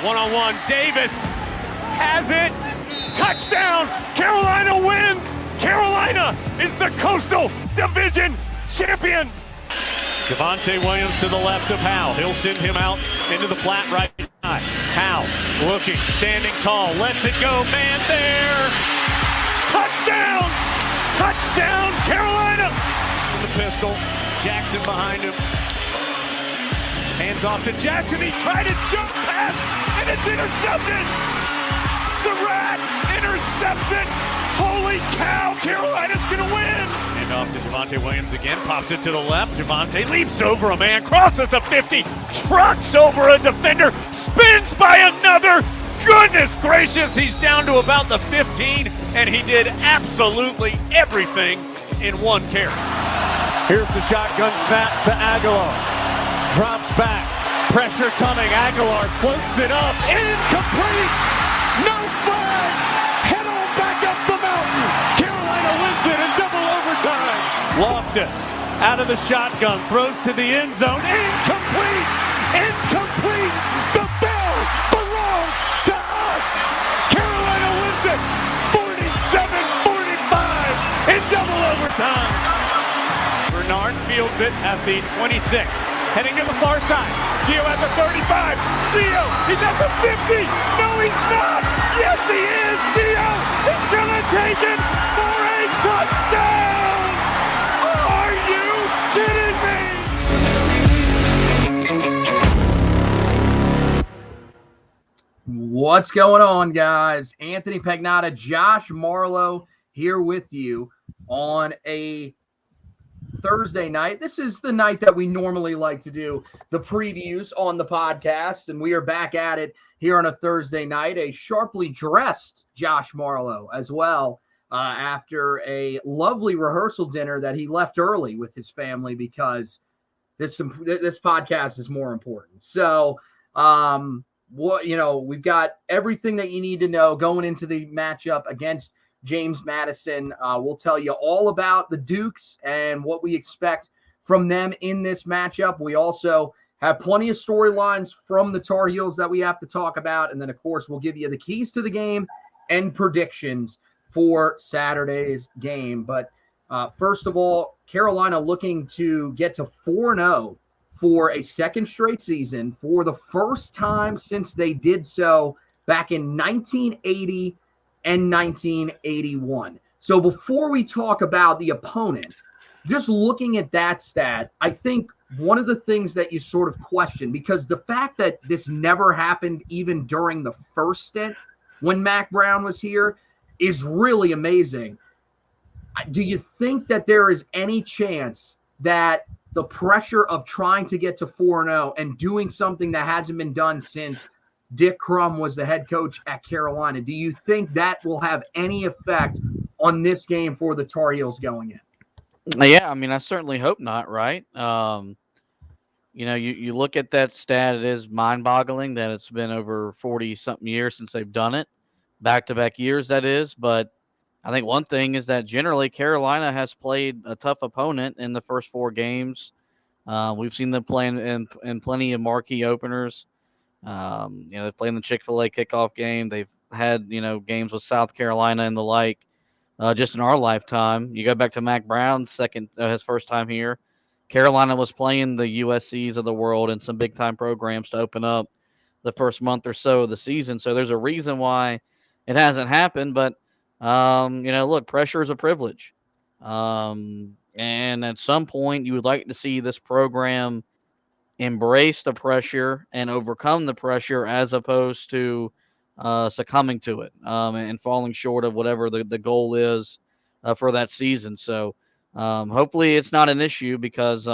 One-on-one, Davis has it. Touchdown! Carolina wins! Carolina is the Coastal Division champion! Javonte Williams to the left of Howe. He'll send him out into the flat right side. Howe looking, standing tall, lets it go, man there! Touchdown! Touchdown, Carolina! The pistol, Jackson behind him. Hands off to Jackson, he tried a jump pass, and it's intercepted! Surratt intercepts it! Holy cow, Carolina's gonna win! And off to Javonte Williams again, pops it to the left. Javonte leaps over a man, crosses the 50, trucks over a defender, spins by another. Goodness gracious, he's down to about the 15, and he did absolutely everything in one carry. Here's the shotgun snap to Aguilar. Drops back, pressure coming, Aguilar floats it up, incomplete! No flags! Head on back up the mountain! Carolina wins it in double overtime! Loftus, out of the shotgun, throws to the end zone, incomplete! Incomplete! The bell belongs to us! Carolina wins it 47-45 in double overtime! Bernard fields it at the 26. Heading to the far side. Gio at the 35. Gio, he's at the 50. No, he's not. Yes, he is. Gio is going to take it for a touchdown. Are you kidding me? What's going on, guys? Anthony Pagnotta, Josh Marlowe here with you on a Thursday night. This is the night that we normally like to do the previews on the podcast, and we are back at it here on a Thursday night. A sharply dressed Josh Marlowe as well after a lovely rehearsal dinner that he left early with his family because this podcast is more important. So, we've got everything that you need to know going into the matchup against James Madison. We'll tell you all about the Dukes and what we expect from them in this matchup. We also have plenty of storylines from the Tar Heels that we have to talk about. And then, of course, we'll give you the keys to the game and predictions for Saturday's game. But first of all, Carolina looking to get to 4-0 for a second straight season for the first time since they did so back in 1980 and 1981. So before we talk about the opponent, just looking at that stat, I think one of the things that you sort of question, because the fact that this never happened even during the first stint when Mac Brown was here is really amazing. Do you think that there is any chance that the pressure of trying to get to 4-0 and doing something that hasn't been done since Dick Crum was the head coach at Carolina, do you think that will have any effect on this game for the Tar Heels going in? Yeah, I mean, I certainly hope not, right? You look at that stat, it is mind-boggling that it's been over 40-something years since they've done it. Back-to-back years, that is. But I think one thing is that generally Carolina has played a tough opponent in the first four games. We've seen them play in plenty of marquee openers. They play in the Chick-fil-A kickoff game. They've had, games with South Carolina and the like just in our lifetime. You go back to Mac Brown's his first time here. Carolina was playing the USCs of the world and some big-time programs to open up the first month or so of the season. So there's a reason why it hasn't happened. But, look, pressure is a privilege. And at some point you would like to see this program embrace the pressure and overcome the pressure as opposed to succumbing to it and falling short of whatever the goal is for that season. So hopefully it's not an issue because,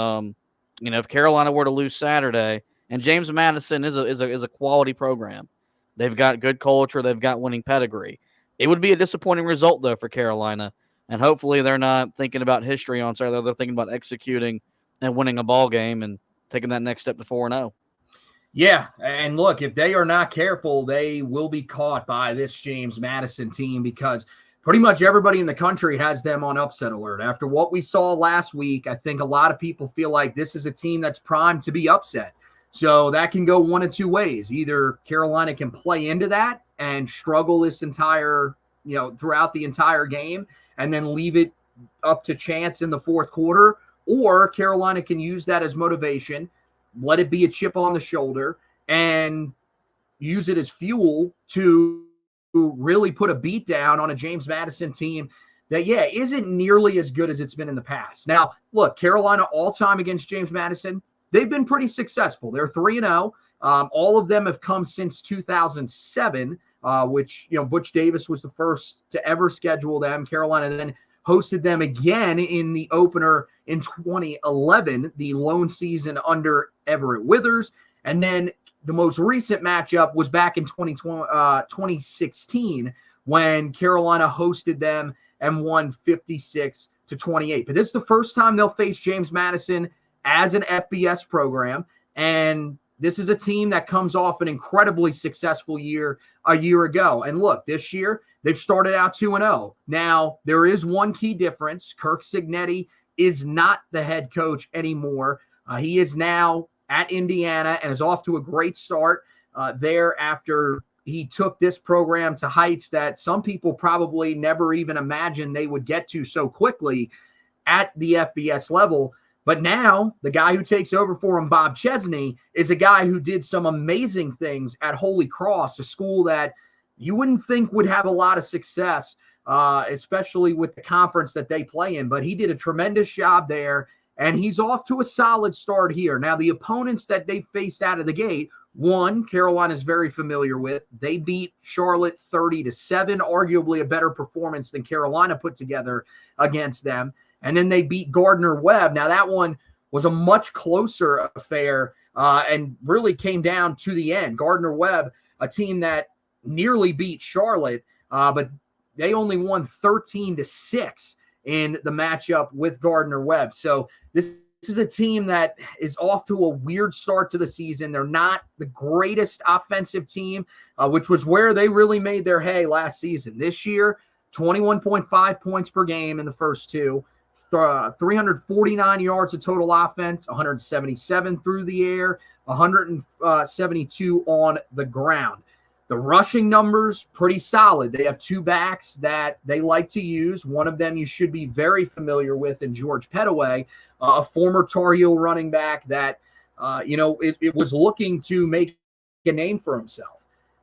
if Carolina were to lose Saturday, and James Madison is a quality program. They've got good culture. They've got winning pedigree. It would be a disappointing result, though, for Carolina. And hopefully they're not thinking about history on Saturday. They're thinking about executing and winning a ball game and taking that next step to 4-0. Yeah, and look, if they are not careful, they will be caught by this James Madison team because pretty much everybody in the country has them on upset alert. After what we saw last week, I think a lot of people feel like this is a team that's primed to be upset So that can go one of two ways. Either Carolina can play into that and struggle this entire, throughout the entire game and then leave it up to chance in the fourth quarter, or Carolina can use that as motivation, let it be a chip on the shoulder, and use it as fuel to really put a beat down on a James Madison team that, isn't nearly as good as it's been in the past. Now, look, Carolina all time against James Madison, they've been pretty successful. They're 3-0. All of them have come since 2007, which, Butch Davis was the first to ever schedule them. Carolina then hosted them again in the opener in 2011, the lone season under Everett Withers. And then the most recent matchup was back in 2016 when Carolina hosted them and won 56-28. But this is the first time they'll face James Madison as an FBS program. And this is a team that comes off an incredibly successful year a year ago. And look, this year, they've started out 2-0. Now, there is one key difference. Kirk Cignetti is not the head coach anymore. He is now at Indiana and is off to a great start there after he took this program to heights that some people probably never even imagined they would get to so quickly at the FBS level. But now the guy who takes over for him, Bob Chesney, is a guy who did some amazing things at Holy Cross, a school that you wouldn't think would have a lot of success, especially with the conference that they play in. But he did a tremendous job there, and he's off to a solid start here. Now, the opponents that they faced out of the gate, one, Carolina's very familiar with. They beat Charlotte 30-7, arguably a better performance than Carolina put together against them. And then they beat Gardner-Webb. Now, that one was a much closer affair and really came down to the end. Gardner-Webb, a team that nearly beat Charlotte, but they only won 13-6 in the matchup with Gardner-Webb. So this is a team that is off to a weird start to the season. They're not the greatest offensive team, which was where they really made their hay last season. This year, 21.5 points per game in the first two, 349 yards of total offense, 177 through the air, 172 on the ground. The rushing numbers, pretty solid. They have two backs that they like to use. One of them you should be very familiar with in George Pettaway, a former Tar Heel running back that, it was looking to make a name for himself.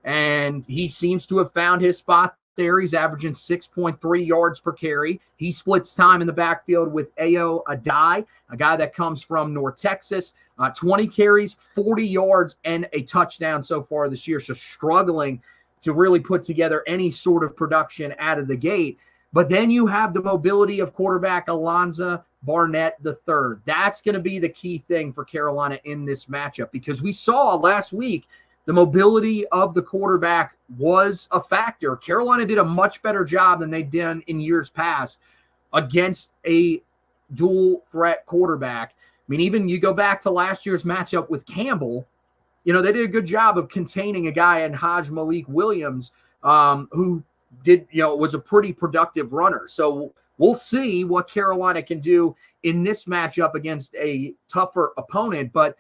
And he seems to have found his spot there. He's averaging 6.3 yards per carry. He splits time in the backfield with Ayo Adai, a guy that comes from North Texas. 20 carries, 40 yards, and a touchdown so far this year. So struggling to really put together any sort of production out of the gate. But then you have the mobility of quarterback Alonzo Barnett III. That's going to be the key thing for Carolina in this matchup, because we saw last week the mobility of the quarterback was a factor. Carolina did a much better job than they've done in years past against a dual threat quarterback. I mean, even you go back to last year's matchup with Campbell, they did a good job of containing a guy in Hajj Malik Williams, who was a pretty productive runner. So we'll see what Carolina can do in this matchup against a tougher opponent. But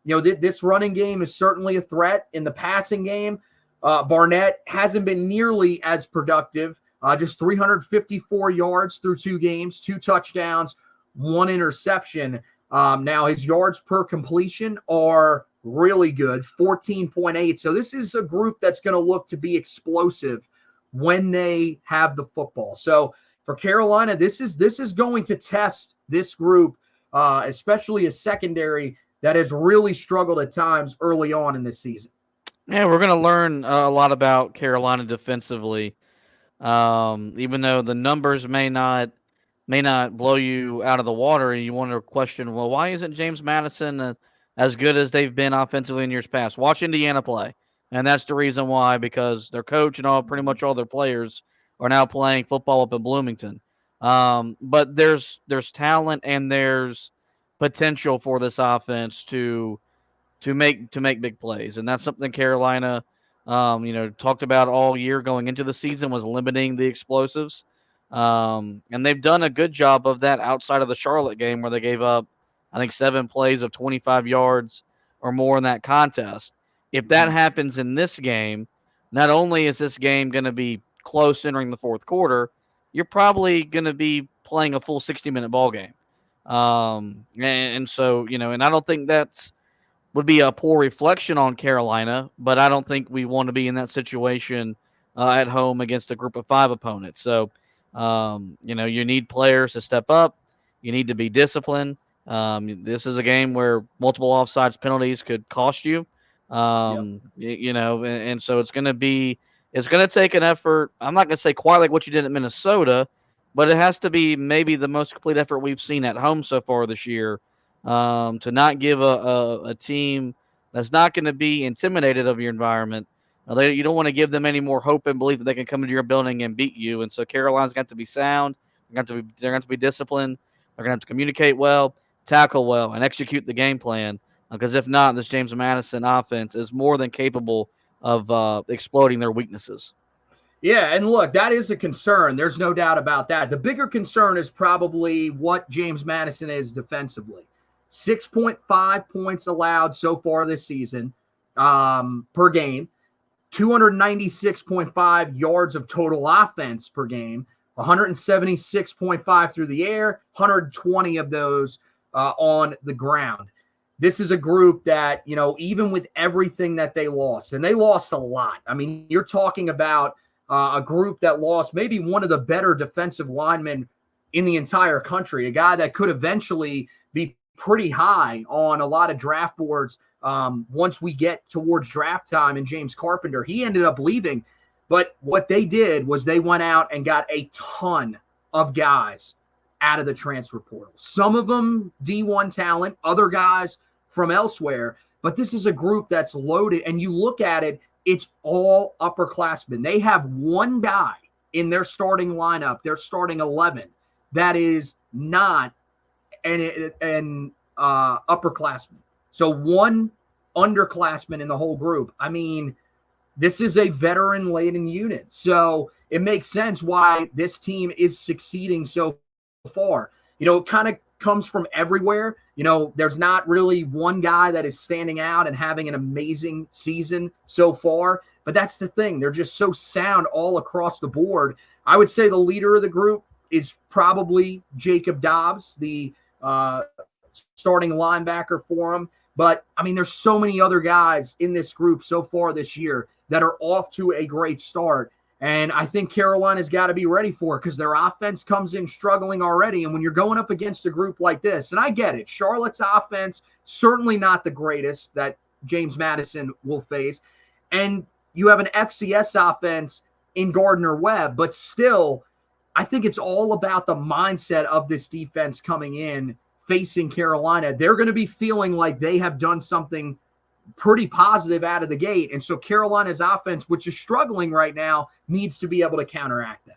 this running game is certainly a threat. In the passing game, Barnett hasn't been nearly as productive, just 354 yards through 2 games, 2 touchdowns, 1 interception. Now his yards per completion are really good, 14.8. So this is a group that's going to look to be explosive when they have the football. So for Carolina, this is going to test this group, especially a secondary that has really struggled at times early on in this season. Yeah, we're going to learn a lot about Carolina defensively. Even though the numbers may not blow you out of the water, and you want to question, well, why isn't James Madison as good as they've been offensively in years past? Watch Indiana play, and that's the reason why, because their coach and pretty much all their players are now playing football up in Bloomington. But there's talent and there's potential for this offense to make big plays, and that's something Carolina talked about all year going into the season, was limiting the explosives. And they've done a good job of that outside of the Charlotte game, where they gave up, I think, 7 plays of 25 yards or more in that contest. If that happens in this game, not only is this game going to be close entering the fourth quarter, you're probably going to be playing a full 60-minute ball game. And so, and I don't think that's would be a poor reflection on Carolina, but I don't think we want to be in that situation at home against a group of 5 opponents. So, you need players to step up. You need to be disciplined. This is a game where multiple offsides penalties could cost you. And so it's going to take an effort. I'm not going to say quite like what you did at Minnesota, but it has to be maybe the most complete effort we've seen at home so far this year, to not give a team that's not going to be intimidated of your environment. You don't want to give them any more hope and belief that they can come into your building and beat you. And so Carolina's got to be sound. They're going to be disciplined. They're going to have to communicate well, tackle well, and execute the game plan. Because if not, this James Madison offense is more than capable of exploiting their weaknesses. Yeah, and look, that is a concern. There's no doubt about that. The bigger concern is probably what James Madison is defensively. 6.5 points allowed so far this season per game, 296.5 yards of total offense per game, 176.5 through the air, 120 of those on the ground. This is a group that, even with everything that they lost, and they lost a lot. I mean, you're talking about a group that lost maybe one of the better defensive linemen in the entire country, a guy that could eventually be pretty high on a lot of draft boards once we get towards draft time. And James Carpenter, he ended up leaving. But what they did was they went out and got a ton of guys out of the transfer portal. Some of them D1 talent, other guys from elsewhere. But this is a group that's loaded. And you look at it, it's all upperclassmen. They have one guy in their starting lineup, their starting 11, that is not an upperclassman. So one underclassman in the whole group. I mean, this is a veteran-laden unit. So it makes sense why this team is succeeding so far. It kind of comes from everywhere. There's not really one guy that is standing out and having an amazing season so far. But that's the thing. They're just so sound all across the board. I would say the leader of the group is probably Jacob Dobbs, the starting linebacker for him. But, I mean, there's so many other guys in this group so far this year that are off to a great start. And I think Carolina's got to be ready for it because their offense comes in struggling already. And when you're going up against a group like this, and I get it, Charlotte's offense, certainly not the greatest that James Madison will face. And you have an FCS offense in Gardner-Webb, but still, I think it's all about the mindset of this defense coming in, facing Carolina. They're going to be feeling like they have done something pretty positive out of the gate. And so Carolina's offense, which is struggling right now, needs to be able to counteract that.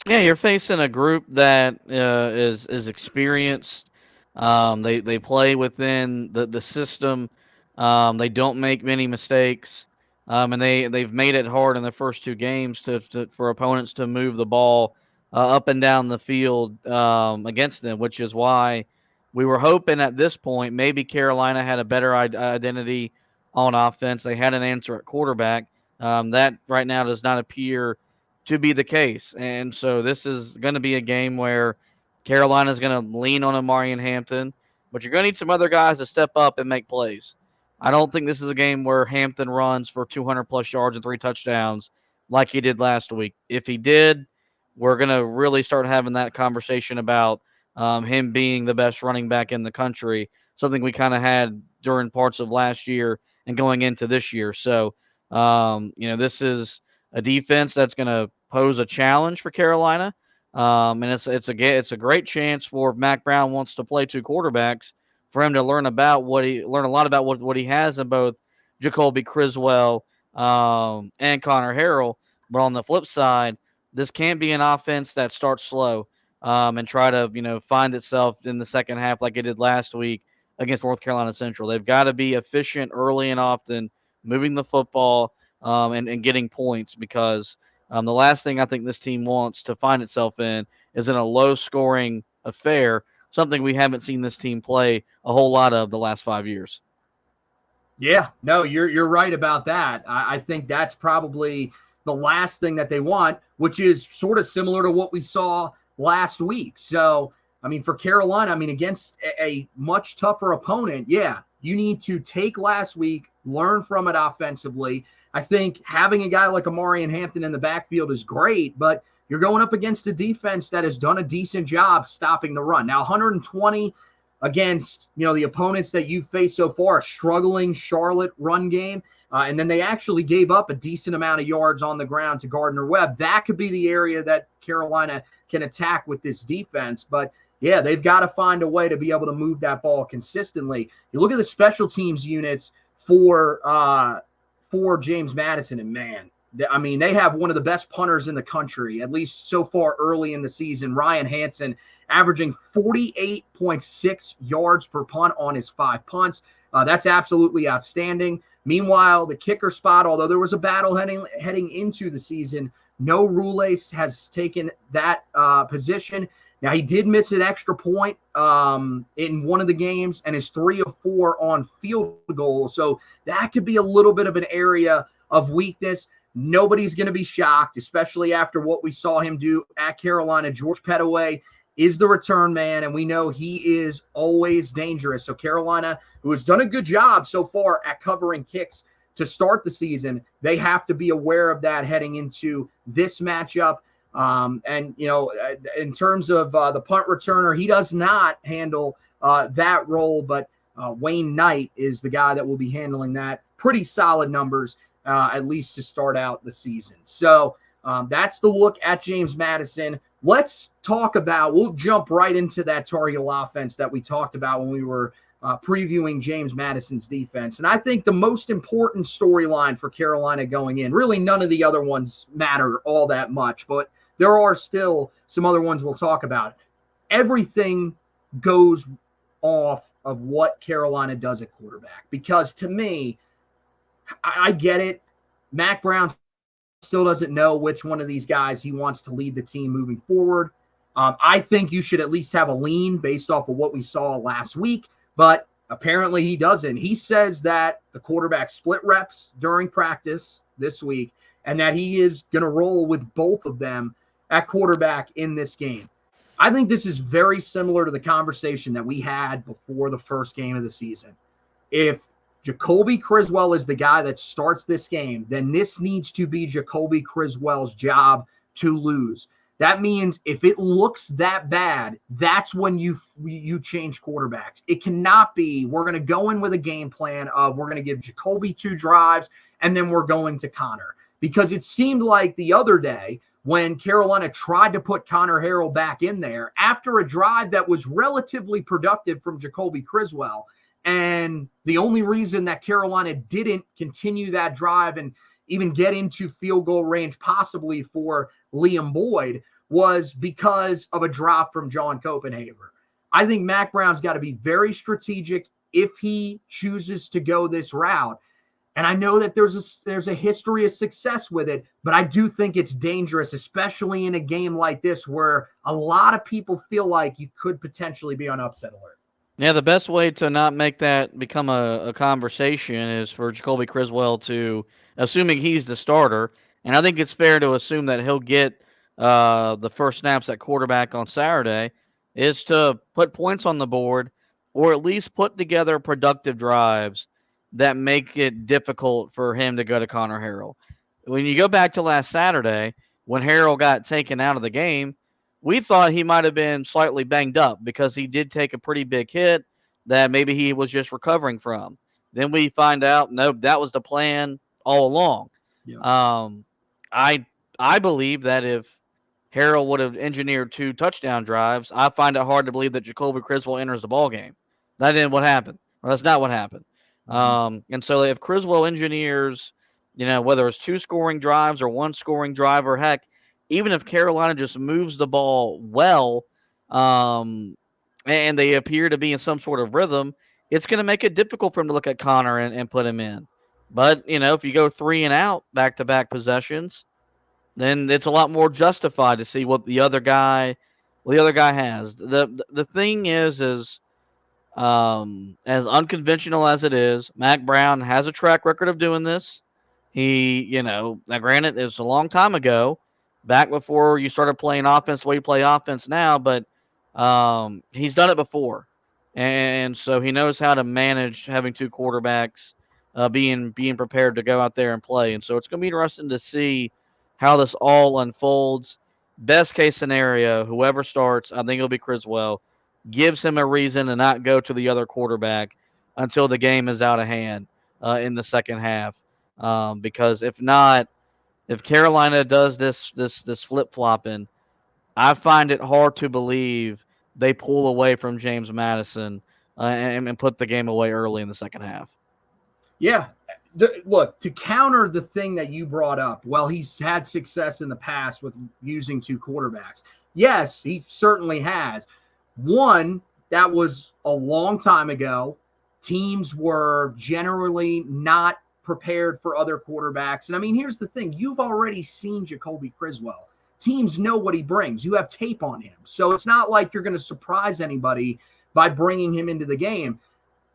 Yeah, you're facing a group that is experienced. They play within the system. They don't make many mistakes. And they've made it hard in the first 2 games for opponents to move the ball up and down the field against them, which is why we were hoping at this point maybe Carolina had a better identity on offense. They had an answer at quarterback. That right now does not appear to be the case. And so this is going to be a game where Carolina is going to lean on Amari and Hampton, but you're going to need some other guys to step up and make plays. I don't think this is a game where Hampton runs for 200-plus yards and 3 touchdowns like he did last week. If he did, we're going to really start having that conversation about him being the best running back in the country, something we kind of had during parts of last year and going into this year. So, this is a defense that's going to pose a challenge for Carolina. And it's a great chance for if Mac Brown wants to play 2 quarterbacks for him to learn a lot about what he has in both Jacoby Criswell and Connor Harrell. But on the flip side, this can't be an offense that starts slow and try to find itself in the second half like it did last week against North Carolina Central. They've got to be efficient early and often, moving the football and getting points, because the last thing I think this team wants to find itself in is in a low-scoring affair, something we haven't seen this team play a whole lot of the last 5 years. Yeah, no, you're right about that. I think that's probably the last thing that they want, which is sort of similar to what we saw last week. So, I mean, for Carolina, I mean, against a much tougher opponent, yeah, you need to take last week, learn from it offensively. I think having a guy like Amari Hampton in the backfield is great, but you're going up against a defense that has done a decent job stopping the run. Now, 120 against, the opponents that you've faced so far, a struggling Charlotte run game. And then they actually gave up a decent amount of yards on the ground to Gardner Webb. That could be the area that Carolina can attack with this defense. But yeah, they've got to find a way to be able to move that ball consistently. You look at the special teams units for James Madison, and man, I mean, they have one of the best punters in the country, at least so far early in the season. Ryan Hansen averaging 48.6 yards per punt on his 5 punts. That's absolutely outstanding. Meanwhile, the kicker spot, although there was a battle heading into the season, no Rules has taken that position. Now, he did miss an extra point in one of the games and is 3 of 4 on field goals. So that could be a little bit of an area of weakness. Nobody's going to be shocked, especially after what we saw him do at Carolina. George Pettaway is the return man, and we know he is always dangerous. So Carolina, who has done a good job so far at covering kicks to start the season, they have to be aware of that heading into this matchup. And, in terms of the punt returner, he does not handle that role, but Wayne Knight is the guy that will be handling that. Pretty solid numbers, at least to start out the season. So that's the look at James Madison. Let's we'll jump right into that Tar Heel offense that we talked about when we were previewing James Madison's defense. And I think the most important storyline for Carolina going in, really none of the other ones matter all that much, but there are still some other ones we'll talk about. Everything goes off of what Carolina does at quarterback, because to me, I get it. Mac Brown still doesn't know which one of these guys he wants to lead the team moving forward. I think you should at least have a lean based off of what we saw last week, but apparently he doesn't. He says that the quarterback split reps during practice this week and that he is going to roll with both of them at quarterback in this game. I think this is very similar to the conversation that we had before the first game of the season. If Jacoby Criswell is the guy that starts this game, then this needs to be Jacoby Criswell's job to lose. That means if it looks that bad, that's when you change quarterbacks. It cannot be we're going to go in with a game plan of we're going to give Jacoby 2 drives and then we're going to Connor. Because it seemed like the other day when Carolina tried to put Connor Harrell back in there after a drive that was relatively productive from Jacoby Criswell, and the only reason that Carolina didn't continue that drive and even get into field goal range possibly for Liam Boyd was because of a drop from John Copenhaver. I think Mac Brown's got to be very strategic if he chooses to go this route. And I know that there's a history of success with it, but I do think it's dangerous, especially in a game like this where a lot of people feel like you could potentially be on upset alert. Yeah, the best way to not make that become a conversation is for Jacoby Criswell to, assuming he's the starter, and I think it's fair to assume that he'll get the first snaps at quarterback on Saturday, is to put points on the board or at least put together productive drives that make it difficult for him to go to Connor Harrell. When you go back to last Saturday, when Harrell got taken out of the game, we thought he might have been slightly banged up because he did take a pretty big hit that maybe he was just recovering from. Then we find out, nope, that was the plan all along. Yeah. I believe that if Harrell would have engineered 2 touchdown drives, I find it hard to believe that Jacoby Criswell enters the ball game. That isn't what happened. Or that's not what happened. And so if Criswell engineers, whether it's 2 scoring drives or 1 scoring drive, or heck, even if Carolina just moves the ball well, and they appear to be in some sort of rhythm, it's going to make it difficult for him to look at Connor and put him in. But, if you go 3 and out back-to-back possessions, then it's a lot more justified to see what the other guy has. The thing is As unconventional as it is, Mac Brown has a track record of doing this. Now granted, it was a long time ago, back before you started playing offense the way you play offense now, but he's done it before. And so he knows how to manage having two quarterbacks, being prepared to go out there and play. And so it's going to be interesting to see how this all unfolds. Best case scenario, whoever starts, I think it'll be Criswell, gives him a reason to not go to the other quarterback until the game is out of hand in the second half. Because if not, if Carolina does this flip flopping, I find it hard to believe they pull away from James Madison and put the game away early in the second half. Yeah. Look, to counter the thing that you brought up, well, he's had success in the past with using two quarterbacks. Yes, he certainly has. One, that was a long time ago. Teams were generally not prepared for other quarterbacks. And I mean, here's the thing. You've already seen Jacoby Criswell. Teams know what he brings. You have tape on him. So it's not like you're going to surprise anybody by bringing him into the game.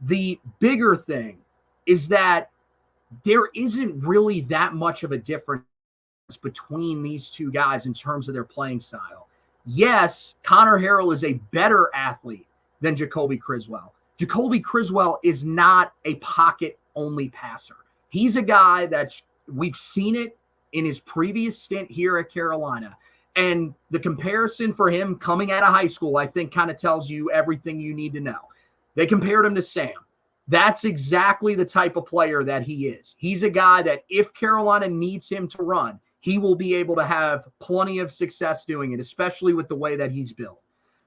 The bigger thing is that there isn't really that much of a difference between these two guys in terms of their playing style. Yes, Connor Harrell is a better athlete than Jacoby Criswell. Jacoby Criswell is not a pocket-only passer. He's a guy that we've seen it in his previous stint here at Carolina. And the comparison for him coming out of high school, I think, kind of tells you everything you need to know. They compared him to Sam. That's exactly the type of player that he is. He's a guy that if Carolina needs him to run, he will be able to have plenty of success doing it, especially with the way that he's built.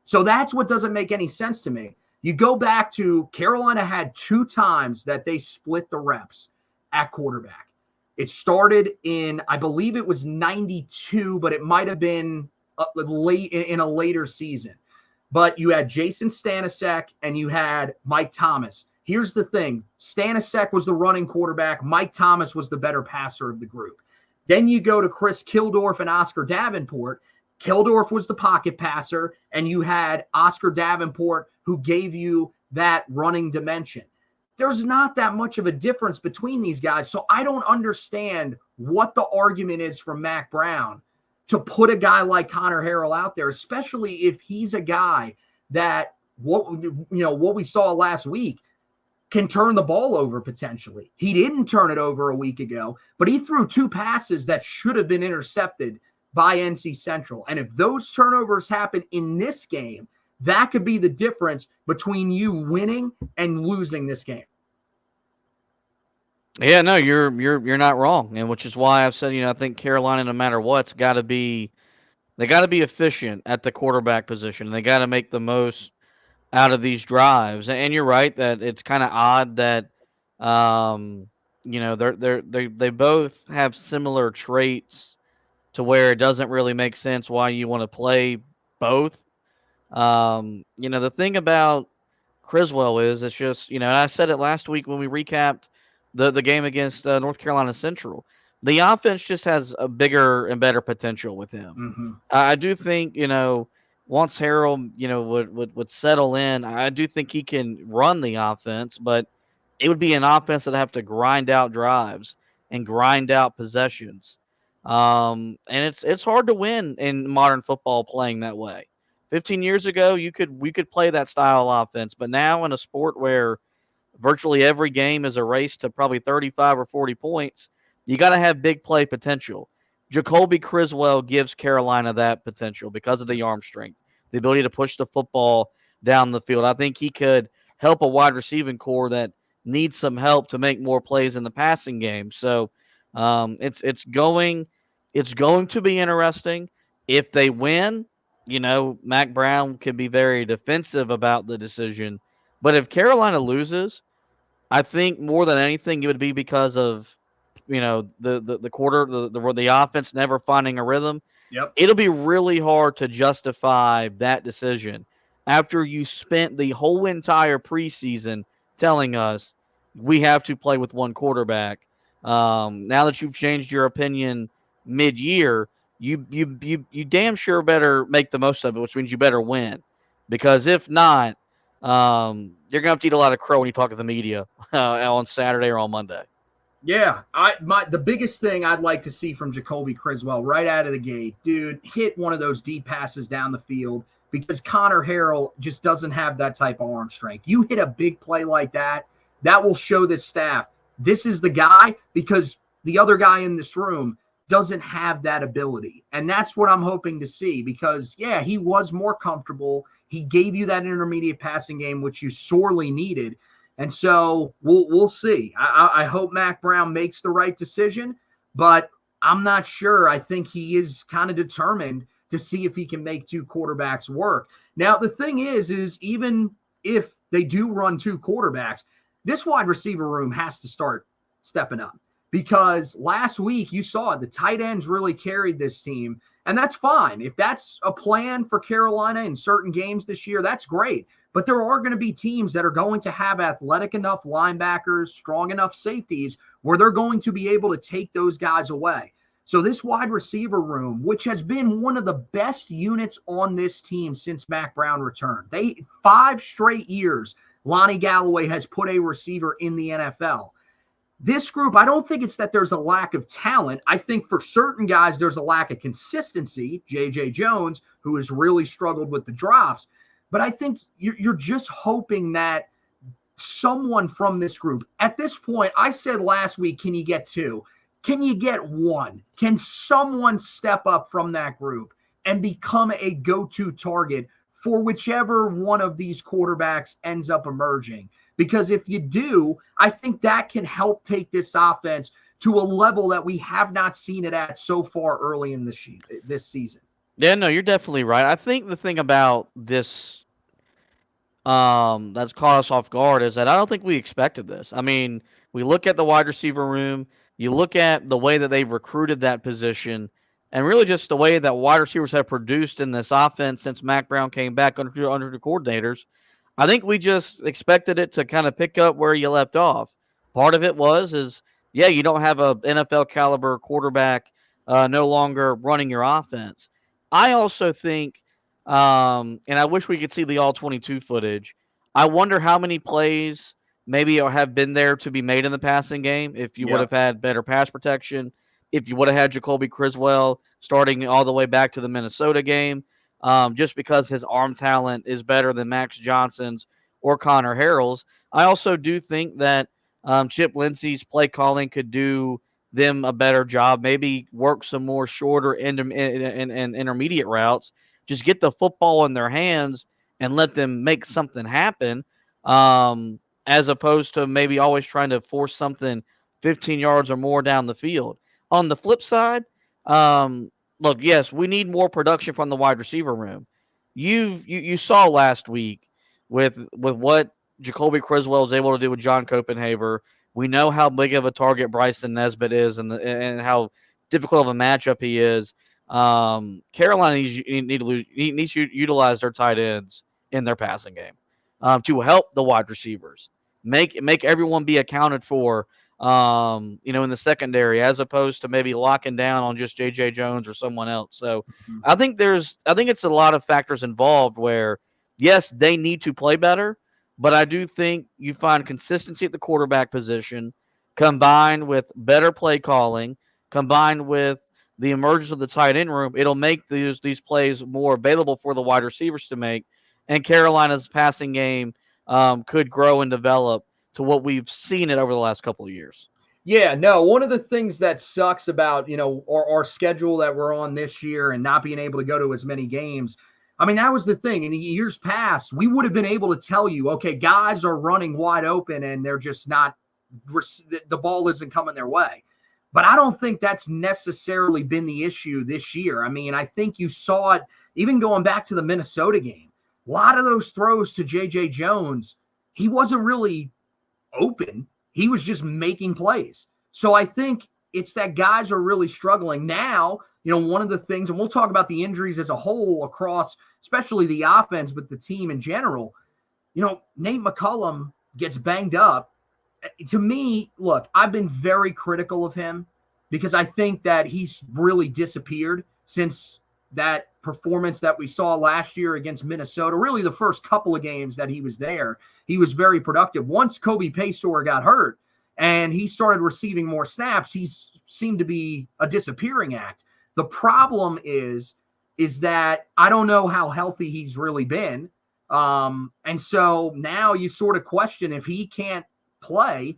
So that's what doesn't make any sense to me. You go back to Carolina had 2 times that they split the reps at quarterback. It started in, I believe it was 92, but it might have been late in a later season. But you had Jason Stanisiak and you had Mike Thomas. Here's the thing. Stanisiak was the running quarterback. Mike Thomas was the better passer of the group. Then you go to Chris Kildorf and Oscar Davenport. Kildorf was the pocket passer, and you had Oscar Davenport who gave you that running dimension. There's not that much of a difference between these guys, so I don't understand what the argument is from Mac Brown to put a guy like Connor Harrell out there, especially if he's a guy that what we saw last week can turn the ball over potentially. He didn't turn it over a week ago, but he threw 2 passes that should have been intercepted by NC Central. And if those turnovers happen in this game, that could be the difference between you winning and losing this game. Yeah, no, you're not wrong, and which is why I've said, I think Carolina, no matter what, they got to be efficient at the quarterback position. They got to make the most out of these drives. And you're right that it's kind of odd that they both have similar traits to where it doesn't really make sense why you want to play both. The thing about Criswell is it's just, and I said it last week when we recapped the game against North Carolina Central. The offense just has a bigger and better potential with him. Mm-hmm. I do think, once Harrell, would settle in, I do think he can run the offense, but it would be an offense that have to grind out drives and grind out possessions. And it's hard to win in modern football playing that way. 15 years ago, we could play that style of offense, but now in a sport where virtually every game is a race to probably 35 or 40 points, you got to have big play potential. Jacoby Criswell gives Carolina that potential because of the arm strength, the ability to push the football down the field. I think he could help a wide receiving core that needs some help to make more plays in the passing game. So it's going to be interesting. If they win, Mac Brown could be very defensive about the decision. But if Carolina loses, I think more than anything it would be because of the offense never finding a rhythm. Yep. It'll be really hard to justify that decision after you spent the whole entire preseason telling us we have to play with one quarterback. Now that you've changed your opinion mid-year, you damn sure better make the most of it, which means you better win. Because if not, you're going to have to eat a lot of crow when you talk to the media on Saturday or on Monday. Yeah, the biggest thing I'd like to see from Jacoby Criswell right out of the gate, dude, hit one of those deep passes down the field, because Connor Harrell just doesn't have that type of arm strength. You hit a big play like that, that will show this staff this is the guy, because the other guy in this room doesn't have that ability. And that's what I'm hoping to see, because, yeah, he was more comfortable. He gave you that intermediate passing game, which you sorely needed. And so we'll see. I hope Mac Brown makes the right decision, but I'm not sure. I think he is kind of determined to see if he can make two quarterbacks work. Now, the thing is even if they do run two quarterbacks, this wide receiver room has to start stepping up, because last week you saw it, the tight ends really carried this team, and that's fine. If that's a plan for Carolina in certain games this year, that's great. But there are going to be teams that are going to have athletic enough linebackers, strong enough safeties, where they're going to be able to take those guys away. So this wide receiver room, which has been one of the best units on this team since Mac Brown returned. 5 straight years, Lonnie Galloway has put a receiver in the NFL. This group, I don't think it's that there's a lack of talent. I think for certain guys, there's a lack of consistency. J.J. Jones, who has really struggled with the drops. But I think you're just hoping that someone from this group, at this point, I said last week, can you get 2? Can you get 1? Can someone step up from that group and become a go-to target for whichever one of these quarterbacks ends up emerging? Because if you do, I think that can help take this offense to a level that we have not seen it at so far early in this season. Yeah, no, you're definitely right. I think the thing about this that's caught us off guard is that I don't think we expected this. I mean, we look at the wide receiver room, you look at the way that they've recruited that position, and really just the way that wide receivers have produced in this offense since Mac Brown came back under the coordinators. I think we just expected it to kind of pick up where you left off. Part of it yeah, you don't have a NFL caliber quarterback no longer running your offense. I also think, and I wish we could see the all 22 footage. I wonder how many plays maybe have been there to be made in the passing game if you would have had better pass protection, if you would have had Jacoby Criswell starting all the way back to the Minnesota game, just because his arm talent is better than Max Johnson's or Connor Harrell's. I also do think that Chip Lindsey's play calling could do them a better job, maybe work some more shorter and intermediate routes, just get the football in their hands and let them make something happen, as opposed to maybe always trying to force something 15 yards or more down the field. On the flip side, look, yes, we need more production from the wide receiver room. You saw last week with what Jacoby Criswell was able to do with John Copenhaver. We know how big of a target Bryson Nesbitt is and how difficult of a matchup he is. Carolina needs to utilize their tight ends in their passing game to help the wide receivers. Make everyone be accounted for, in the secondary, as opposed to maybe locking down on just J.J. Jones or someone else. So I think it's a lot of factors involved where, yes, they need to play better, but I do think you find consistency at the quarterback position combined with better play calling, combined with the emergence of the tight end room. It'll make these plays more available for the wide receivers to make, and Carolina's passing game could grow and develop to what we've seen it over the last couple of years. Yeah, no, one of the things that sucks about, our schedule that we're on this year and not being able to go to as many games, I mean, that was the thing. In years past, we would have been able to tell you, okay, guys are running wide open and they're just not, the ball isn't coming their way. But I don't think that's necessarily been the issue this year. I mean, I think you saw it even going back to the Minnesota game. A lot of those throws to J.J. Jones, he wasn't really open. He was just making plays. So I think it's that guys are really struggling now. One of the things, and we'll talk about the injuries as a whole across, especially the offense, but the team in general. Nate McCullum gets banged up. To me, look, I've been very critical of him because I think that he's really disappeared since that performance that we saw last year against Minnesota, really the first couple of games that he was there, he was very productive. Once Kobe Paysour got hurt and he started receiving more snaps, he seemed to be a disappearing act. The problem is that I don't know how healthy he's really been. And so now you sort of question if he can't play.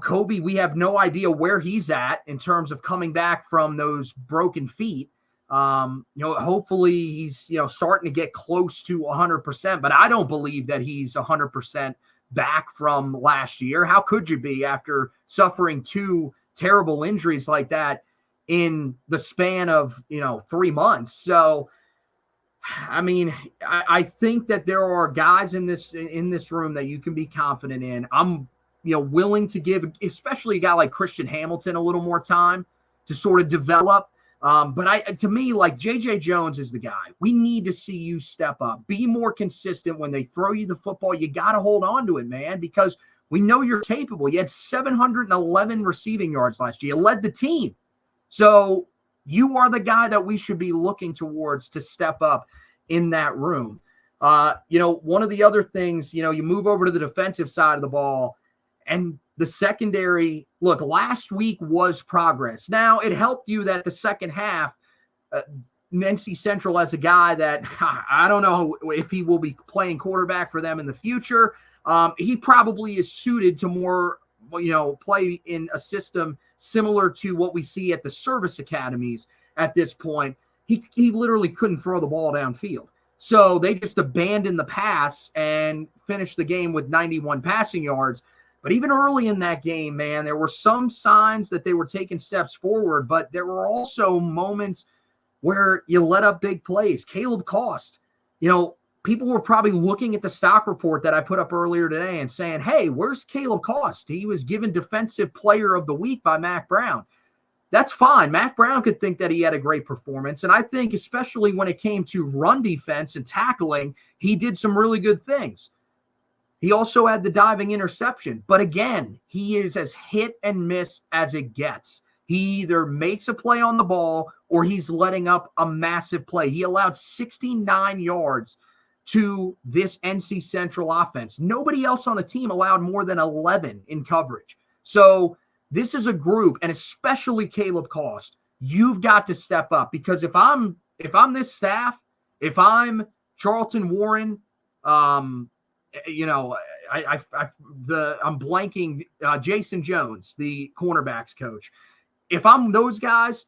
Kobe, we have no idea where he's at in terms of coming back from those broken feet. Hopefully he's, starting to get close to 100%, but I don't believe that he's 100% back from last year. How could you be after suffering 2 terrible injuries like that in the span of, 3 months? So, I mean, I think that there are guys in this room that you can be confident in. I'm, willing to give, especially a guy like Christian Hamilton, a little more time to sort of develop. But to me, like J.J. Jones is the guy. We need to see you step up, be more consistent when they throw you the football. You got to hold on to it, man, because we know you're capable. You had 711 receiving yards last year. You led the team. So you are the guy that we should be looking towards to step up in that room. One of the other things, you move over to the defensive side of the ball, and the secondary, look, last week was progress. Now, it helped you that the second half, NC Central as a guy that I don't know if he will be playing quarterback for them in the future. He probably is suited to more, play in a system similar to what we see at the service academies at this point. He literally couldn't throw the ball downfield. So they just abandoned the pass and finished the game with 91 passing yards. But even early in that game, man, there were some signs that they were taking steps forward, but there were also moments where you let up big plays. Caleb Cost, people were probably looking at the stock report that I put up earlier today and saying, hey, where's Caleb Cost? He was given Defensive Player of the Week by Mac Brown. That's fine. Mac Brown could think that he had a great performance. And I think especially when it came to run defense and tackling, he did some really good things. He also had the diving interception. But again, he is as hit and miss as it gets. He either makes a play on the ball or he's letting up a massive play. He allowed 69 yards to this NC Central offense. Nobody else on the team allowed more than 11 in coverage. So this is a group, and especially Caleb Cost, you've got to step up, because if I'm this staff, if I'm Charlton Warren, I'm blanking Jason Jones, the cornerbacks coach. If I'm those guys,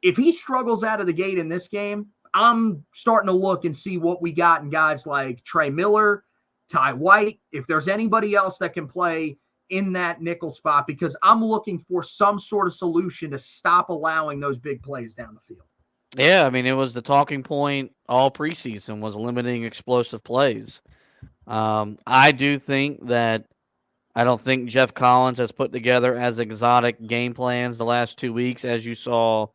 if he struggles out of the gate in this game, I'm starting to look and see what we got in guys like Trey Miller, Ty White, if there's anybody else that can play in that nickel spot, because I'm looking for some sort of solution to stop allowing those big plays down the field. Yeah, I mean, it was the talking point all preseason was limiting explosive plays. I do think that I don't think Jeff Collins has put together as exotic game plans the last 2 weeks as you saw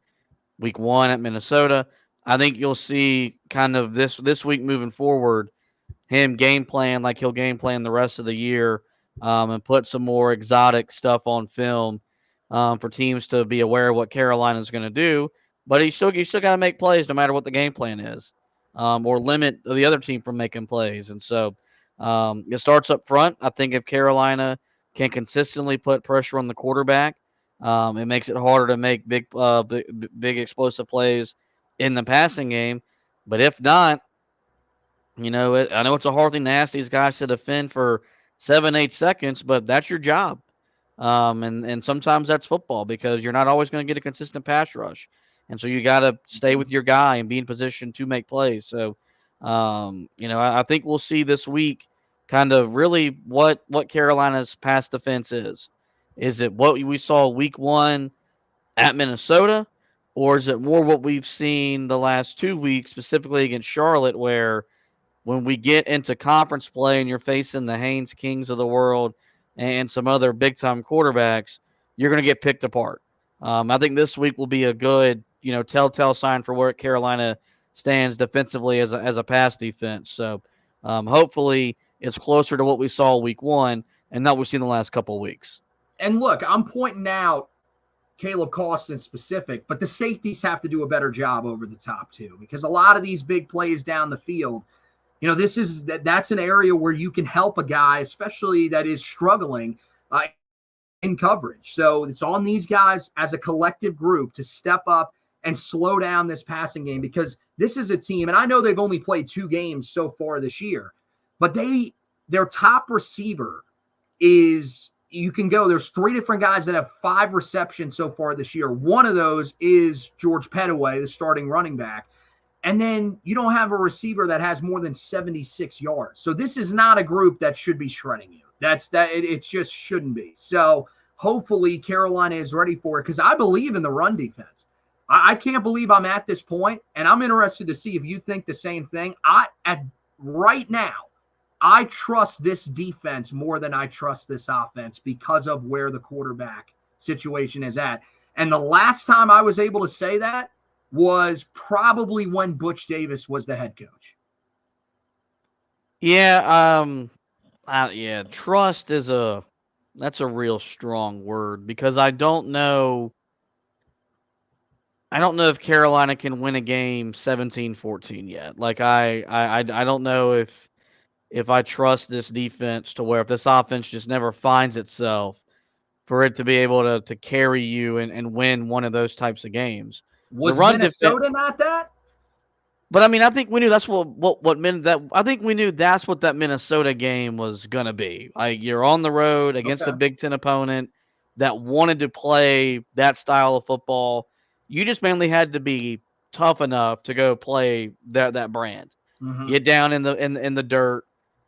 week 1 at Minnesota. I think you'll see kind of this week moving forward, him game plan like he'll game plan the rest of the year, and put some more exotic stuff on film for teams to be aware of what Carolina's going to do. But you still got to make plays no matter what the game plan is, or limit the other team from making plays. And so it starts up front. I think if Carolina can consistently put pressure on the quarterback, it makes it harder to make big explosive plays in the passing game. But if not, I know it's a hard thing to ask these guys to defend for 7-8 seconds, but that's your job. And sometimes that's football, because you're not always going to get a consistent pass rush. And so you got to stay with your guy and be in position to make plays. So, I think we'll see this week kind of really what Carolina's pass defense is. Is it what we saw week 1 at Minnesota, or is it more what we've seen the last 2 weeks, specifically against Charlotte, where when we get into conference play and you're facing the Haynes Kings of the world and some other big-time quarterbacks, you're going to get picked apart. I think this week will be a good, telltale sign for where Carolina stands defensively as a pass defense. So hopefully it's closer to what we saw week 1 and not what we've seen the last couple of weeks. And look, I'm pointing out Caleb Costin specific, but the safeties have to do a better job over the top too, because a lot of these big plays down the field, that's an area where you can help a guy, especially that is struggling in coverage. So it's on these guys as a collective group to step up and slow down this passing game, because this is a team, and I know they've only played 2 games so far this year, but their top receiver is, you can go, there's 3 different guys that have 5 receptions so far this year. One of those is George Pettaway, the starting running back. And then you don't have a receiver that has more than 76 yards. So this is not a group that should be shredding you. It just shouldn't be. So hopefully Carolina is ready for it, because I believe in the run defense. I can't believe I'm at this point, and I'm interested to see if you think the same thing. Right now, I trust this defense more than I trust this offense because of where the quarterback situation is at. And the last time I was able to say that was probably when Butch Davis was the head coach. Yeah, trust that's a real strong word, because I don't know if Carolina can win a game 17-14 yet. Like I don't know if I trust this defense to where, if this offense just never finds itself, for it to be able to carry you and win one of those types of games. Was Minnesota not that? But I mean, I think we knew that's I think we knew that's what that Minnesota game was gonna be. Like, you're on the road against a Big Ten opponent that wanted to play that style of football. You just mainly had to be tough enough to go play that brand. Mm-hmm. Get down in the dirt,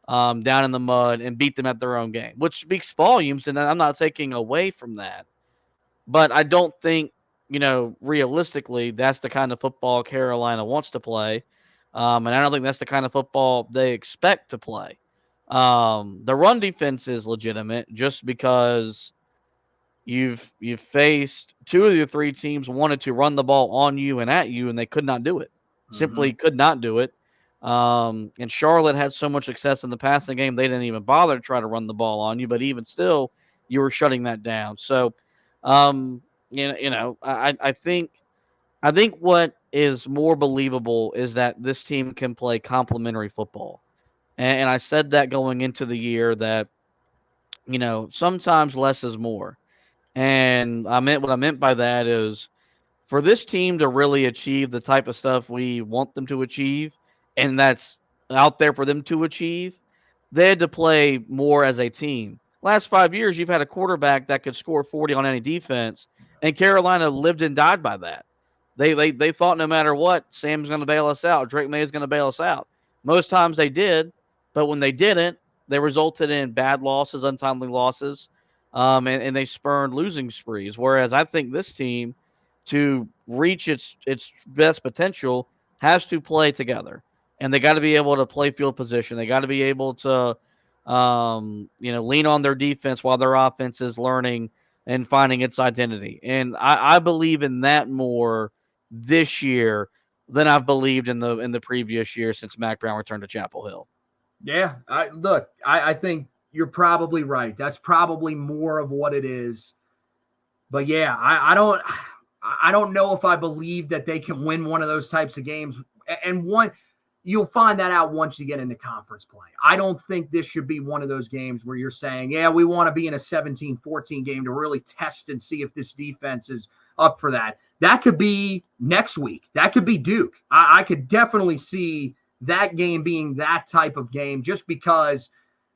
down in the mud, and beat them at their own game, which speaks volumes. And I'm not taking away from that, but I don't think, realistically, that's the kind of football Carolina wants to play. And I don't think that's the kind of football they expect to play. The run defense is legitimate just because you've faced 2 of your 3 teams wanted to run the ball on you and at you, and they could not do it. Simply could not do it. And Charlotte had so much success in the passing game, they didn't even bother to try to run the ball on you, but even still, you were shutting that down. So, I think what is more believable is that this team can play complementary football. And I said that going into the year, that, sometimes less is more. And what I meant by that is, for this team to really achieve the type of stuff we want them to achieve, and that's out there for them to achieve, they had to play more as a team. Last 5 years, you've had a quarterback that could score 40 on any defense, and Carolina lived and died by that. They thought no matter what, Sam's going to bail us out, Drake May is going to bail us out. Most times they did, but when they didn't, they resulted in bad losses, untimely losses, and they spurned losing sprees. Whereas I think this team, to reach its best potential, has to play together, and they got to be able to play field position. They got to be able to, lean on their defense while their offense is learning and finding its identity. And I believe in that more this year than I've believed in the previous year since Mac Brown returned to Chapel Hill. Yeah, I think you're probably right. That's probably more of what it is. But yeah, I don't know if I believe that they can win one of those types of games. And you'll find that out once you get into conference play. I don't think this should be one of those games where you're saying, yeah, we want to be in a 17-14 game to really test and see if this defense is up for that. That could be next week. That could be Duke. I could definitely see that game being that type of game, just because,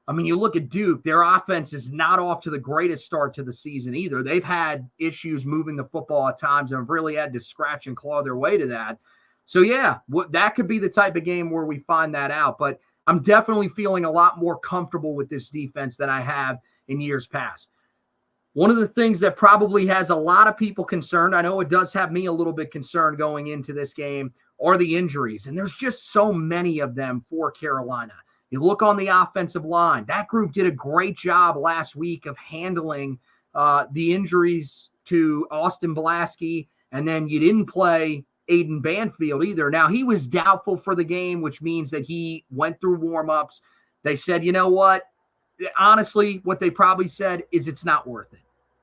you look at Duke, their offense is not off to the greatest start to the season either. They've had issues moving the football at times and have really had to scratch and claw their way to that. So, yeah, that could be the type of game where we find that out. But I'm definitely feeling a lot more comfortable with this defense than I have in years past. One of the things that probably has a lot of people concerned, I know it does have me a little bit concerned going into this game, are the injuries. And there's just so many of them for Carolina. You look on the offensive line. That group did a great job last week of handling the injuries to Austin Blaski, and then you didn't play Aiden Banfield either. Now, he was doubtful for the game, which means that he went through warm-ups. They said, you know what? Honestly, what they probably said is it's not worth it.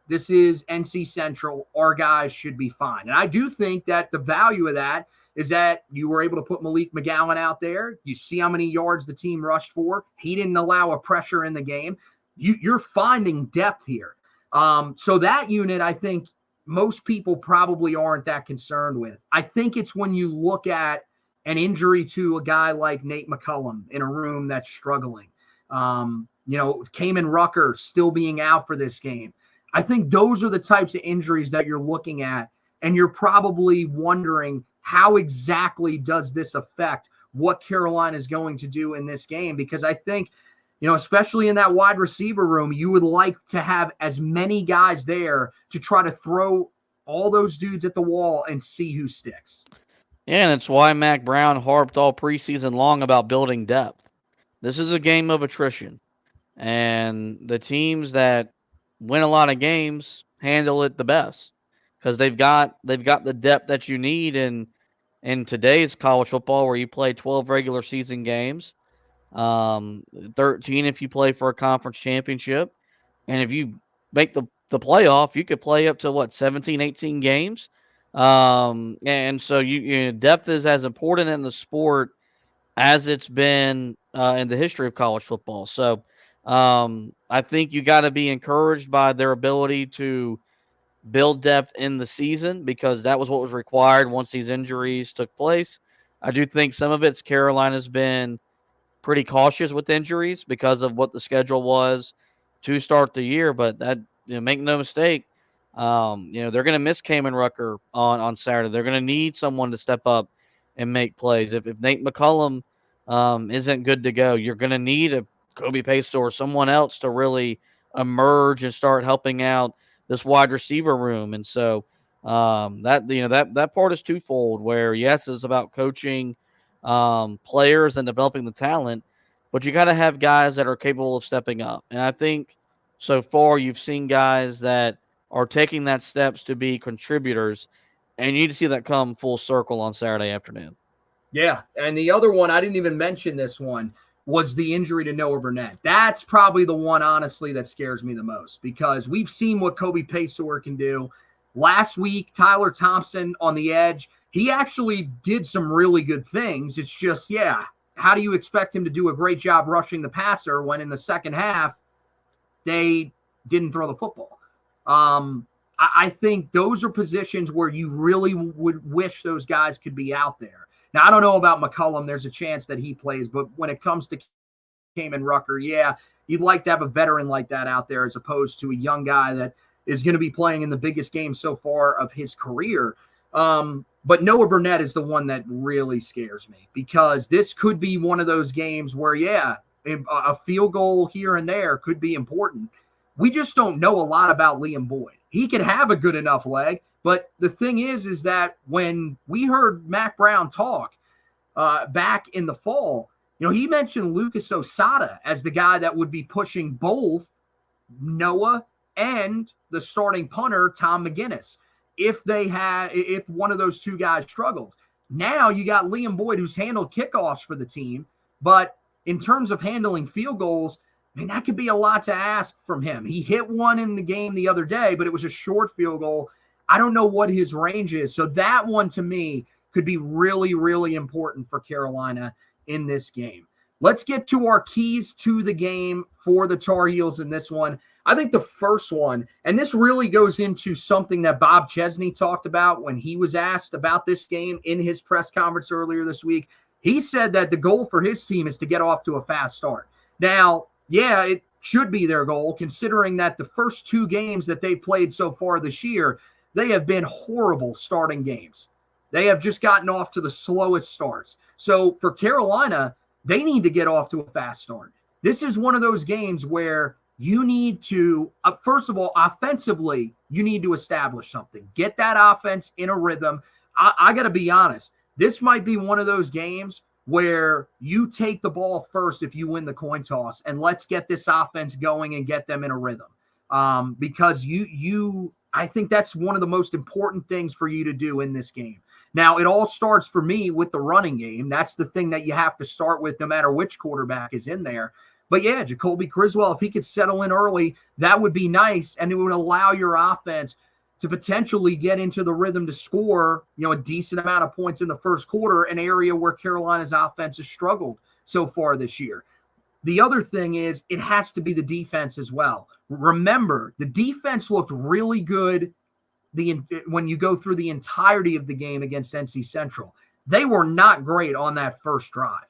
this is NC Central. Our guys should be fine. And I do think that the value of that is that you were able to put Malik McGowan out there. You see how many yards the team rushed for. He didn't allow a pressure in the game. You're finding depth here. So that unit, I think most people probably aren't that concerned with. I think it's when you look at an injury to a guy like Nate McCullum in a room that's struggling. Kamen Rucker still being out for this game. I think those are the types of injuries that you're looking at, and you're probably wondering, how exactly does this affect what Carolina is going to do in this game? Because I think, especially in that wide receiver room, you would like to have as many guys there to try to throw all those dudes at the wall and see who sticks. Yeah, and it's why Mac Brown harped all preseason long about building depth. This is a game of attrition, and the teams that win a lot of games handle it the best because they've got the depth that you need in today's college football, where you play 12 regular season games, 13 if you play for a conference championship, and if you make the playoff, you could play up to 17, 18 games. And so depth is as important in the sport as it's been in the history of college football. So I think you got to be encouraged by their ability to build depth in the season, because that was what was required once these injuries took place. I do think some of it's Carolina's been pretty cautious with injuries because of what the schedule was to start the year, but that, make no mistake, they're going to miss Kamen Rucker on Saturday. They're going to need someone to step up and make plays. If Nate McCullum isn't good to go, you're going to need a Kobe Pace or someone else to really emerge and start helping out this wide receiver room. And so that part is twofold, where yes, it's about coaching players and developing the talent, but you got to have guys that are capable of stepping up. And I think so far you've seen guys that are taking that steps to be contributors, and you need to see that come full circle on Saturday afternoon. Yeah, and the other one, I didn't even mention this one, was the injury to Noah Burnett. That's probably the one, honestly, that scares me the most, because we've seen what Kobe Paysor can do. Last week, Tyler Thompson on the edge, he actually did some really good things. It's just, how do you expect him to do a great job rushing the passer when in the second half they didn't throw the football? I think those are positions where you really would wish those guys could be out there. Now, I don't know about McCullum. There's a chance that he plays, but when it comes to Kamen Rucker, you'd like to have a veteran like that out there as opposed to a young guy that is going to be playing in the biggest game so far of his career. But Noah Burnett is the one that really scares me, because this could be one of those games where, a field goal here and there could be important. We just don't know a lot about Liam Boyd. He could have a good enough leg, but the thing is that when we heard Mac Brown talk back in the fall, he mentioned Lucas Osada as the guy that would be pushing both Noah and the starting punter, Tom McGinnis, if one of those two guys struggled. Now you got Liam Boyd, who's handled kickoffs for the team, but in terms of handling field goals, that could be a lot to ask from him. He hit one in the game the other day, but it was a short field goal. I don't know what his range is. So that one, to me, could be really, really important for Carolina in this game. Let's get to our keys to the game for the Tar Heels in this one. I think the first one, and this really goes into something that Bob Chesney talked about when he was asked about this game in his press conference earlier this week. He said that the goal for his team is to get off to a fast start. Now, it should be their goal, considering that the first two games that they played so far this year, they have been horrible starting games. They have just gotten off to the slowest starts. So for Carolina, they need to get off to a fast start. This is one of those games where you need to, first of all, offensively, you need to establish something. Get that offense in a rhythm. I got to be honest. This might be one of those games where you take the ball first if you win the coin toss, and let's get this offense going and get them in a rhythm. Because I think that's one of the most important things for you to do in this game. Now, it all starts for me with the running game. That's the thing that you have to start with no matter which quarterback is in there. But yeah, Jacoby Criswell, if he could settle in early, that would be nice. And it would allow your offense to potentially get into the rhythm to score, a decent amount of points in the first quarter, an area where Carolina's offense has struggled so far this year. The other thing is it has to be the defense as well. Remember, the defense looked really good when you go through the entirety of the game against NC Central. They were not great on that first drive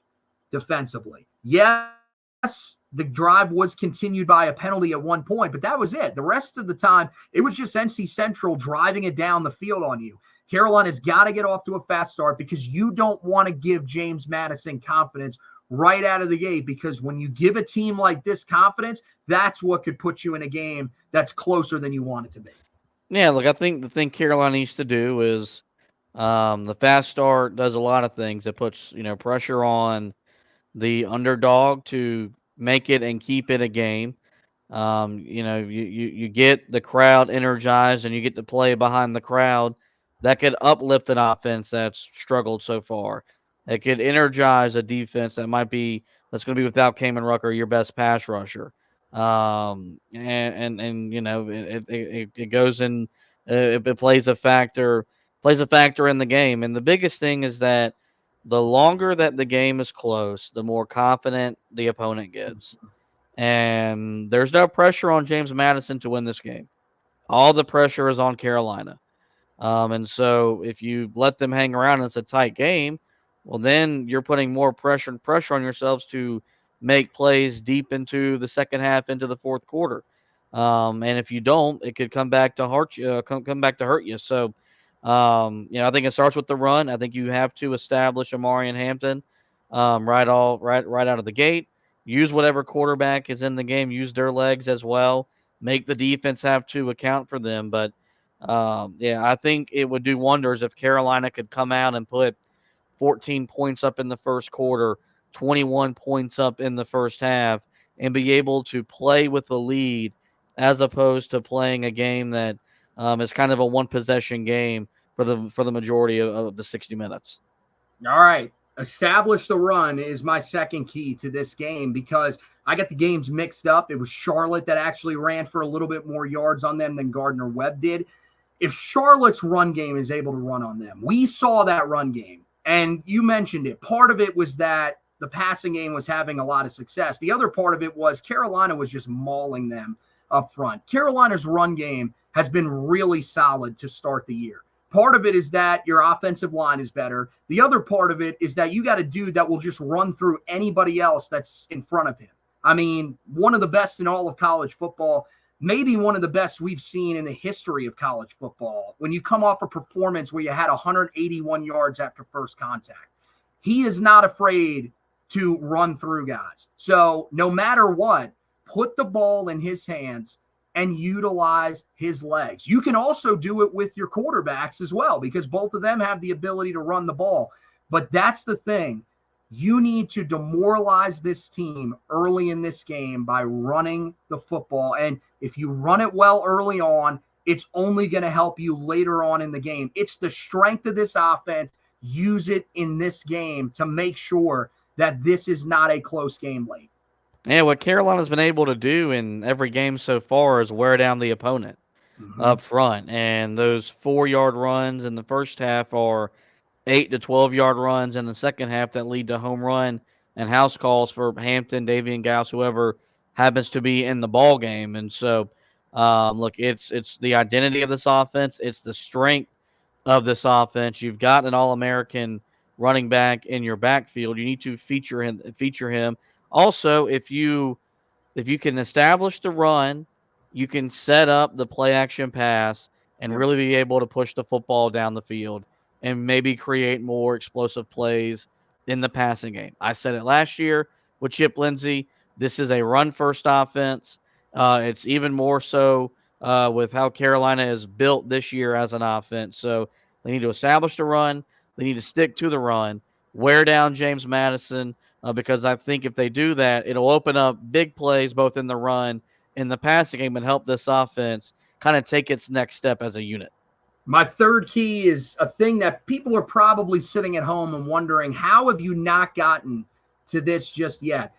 defensively. Yes, the drive was continued by a penalty at one point, but that was it. The rest of the time, it was just NC Central driving it down the field on you. Carolina's got to get off to a fast start because you don't want to give James Madison confidence right out of the gate, because when you give a team like this confidence, that's what could put you in a game that's closer than you want it to be. Yeah, look, I think the thing Carolina needs to do is the fast start does a lot of things. It puts, pressure on the underdog to make it and keep it a game. You get the crowd energized and you get to play behind the crowd. That could uplift an offense that's struggled so far. It could energize a defense that's going to be without Kamen Rucker, your best pass rusher. It goes in. It plays a factor in the game. And the biggest thing is that the longer that the game is close, the more confident the opponent gets. And there's no pressure on James Madison to win this game. All the pressure is on Carolina. And so if you let them hang around and it's a tight game, well, then you're putting more pressure on yourselves to make plays deep into the second half, into the fourth quarter. And if you don't, it could come back to hurt you. So, I think it starts with the run. I think you have to establish Amari and Hampton right out of the gate. Use whatever quarterback is in the game. Use their legs as well. Make the defense have to account for them. But I think it would do wonders if Carolina could come out and put 14 points up in the first quarter, 21 points up in the first half, and be able to play with the lead as opposed to playing a game that is kind of a one-possession game for the majority of the 60 minutes. All right. Establish the run is my second key to this game, because I got the games mixed up. It was Charlotte that actually ran for a little bit more yards on them than Gardner-Webb did. If Charlotte's run game is able to run on them, we saw that run game, and you mentioned it. Part of it was that the passing game was having a lot of success. The other part of it was Carolina was just mauling them up front. Carolina's run game has been really solid to start the year. Part of it is that your offensive line is better. The other part of it is that you got a dude that will just run through anybody else that's in front of him. I mean, one of the best in all of college football, maybe one of the best we've seen in the history of college football. When you come off a performance where you had 181 yards after first contact, he is not afraid to run through guys. So no matter what, put the ball in his hands and utilize his legs. You can also do it with your quarterbacks as well, because both of them have the ability to run the ball. But that's the thing. You need to demoralize this team early in this game by running the football. And if you run it well early on, it's only going to help you later on in the game. It's the strength of this offense. Use it in this game to make sure that this is not a close game late. Yeah, what Carolina's been able to do in every game so far is wear down the opponent up front. And those 4-yard runs in the first half are 8 to 12-yard runs in the second half that lead to home run and house calls for Hampton, Davian Gauss, whoever happens to be in the ball game. And so, look, it's the identity of this offense. It's the strength of this offense. You've got an All-American running back in your backfield. You need to feature him. Also, if you can establish the run, you can set up the play action pass and really be able to push the football down the field and maybe create more explosive plays in the passing game. I said it last year with Chip Lindsey. This is a run-first offense. It's even more so with how Carolina is built this year as an offense. So they need to establish the run. They need to stick to the run, wear down James Madison, because I think if they do that, it'll open up big plays both in the run and the passing game and help this offense kind of take its next step as a unit. My third key is a thing that people are probably sitting at home and wondering, how have you not gotten to this just yet?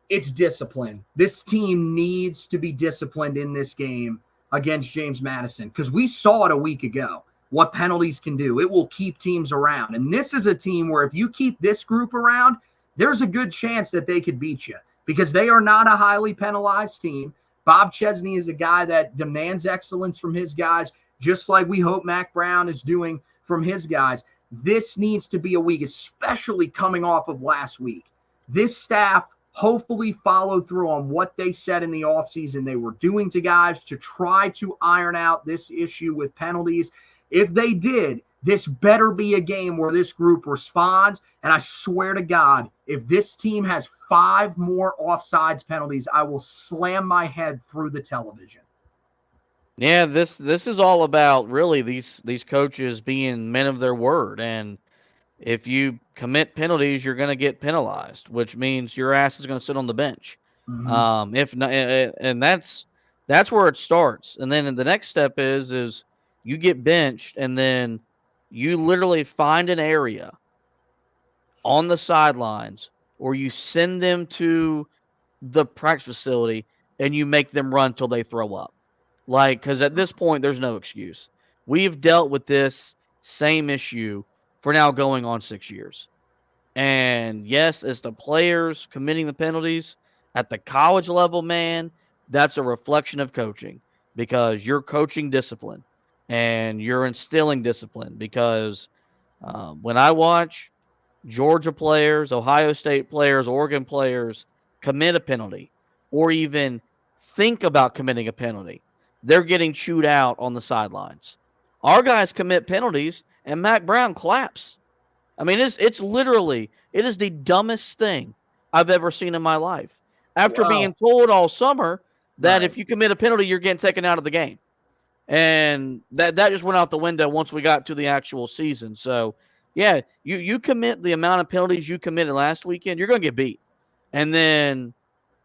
it's discipline. This team needs to be disciplined in this game against James Madison because we saw it a week ago what penalties can do. It will keep teams around. And this is a team where if you keep this group around, there's a good chance that they could beat you because they are not a highly penalized team. Bob Chesney is a guy that demands excellence from his guys, just like we hope Mac Brown is doing from his guys. This needs to be a week, especially coming off of last week. This staff hopefully followed through on what they said in the offseason they were doing to guys to try to iron out this issue with penalties. If they did, this better be a game where this group responds. And I swear to God, if this team has 5 more offsides penalties, I will slam my head through the television. Yeah, this is all about really these coaches being men of their word, and if you commit penalties, you're going to get penalized, which means your ass is going to sit on the bench. If not, and that's where it starts. And then the next step is you get benched, and then you literally find an area on the sidelines, or you send them to the practice facility, and you make them run till they throw up. Like, because at this point, there's no excuse. We've dealt with this same issue for now going on 6 years. And yes, it's the players committing the penalties at the college level, man. That's a reflection of coaching because you're coaching discipline and you're instilling discipline. Because when I watch Georgia players, Ohio State players, Oregon players commit a penalty or even think about committing a penalty, they're getting chewed out on the sidelines. Our guys commit penalties and Mac Brown claps. I mean, it's literally, it is the dumbest thing I've ever seen in my life. After being told all summer that if you commit a penalty, you're getting taken out of the game. And that just went out the window once we got to the actual season. So, yeah, you commit the amount of penalties you committed last weekend, you're going to get beat. And then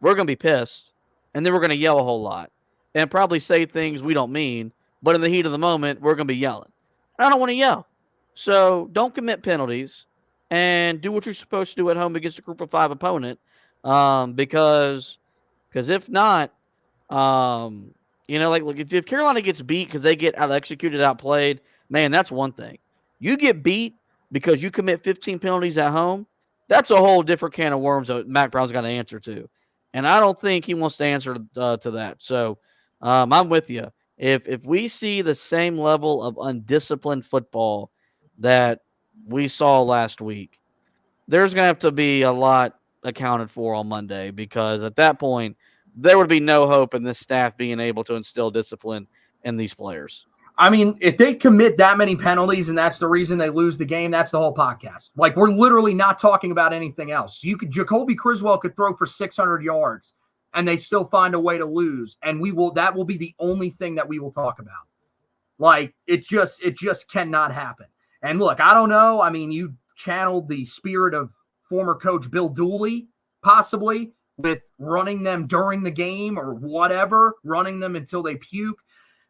we're going to be pissed. And then we're going to yell a whole lot. And probably say things we don't mean. But in the heat of the moment, we're going to be yelling. I don't want to yell. So don't commit penalties and do what you're supposed to do at home against a group of 5 opponent. Because if not, like if Carolina gets beat because they get out executed, outplayed, man, that's one thing. You get beat because you commit 15 penalties at home. That's a whole different can of worms that Mac Brown's got to answer to. And I don't think he wants to answer to that. So I'm with you. If we see the same level of undisciplined football that we saw last week, there's going to have to be a lot accounted for on Monday because at that point, there would be no hope in this staff being able to instill discipline in these players. I mean, if they commit that many penalties and that's the reason they lose the game, that's the whole podcast. Like, we're literally not talking about anything else. Jacoby Criswell could throw for 600 yards and they still find a way to lose. And that will be the only thing that we will talk about. Like, it just cannot happen. And look, I don't know. I mean, you channeled the spirit of former coach Bill Dooley, possibly, with running them during the game or whatever, running them until they puke.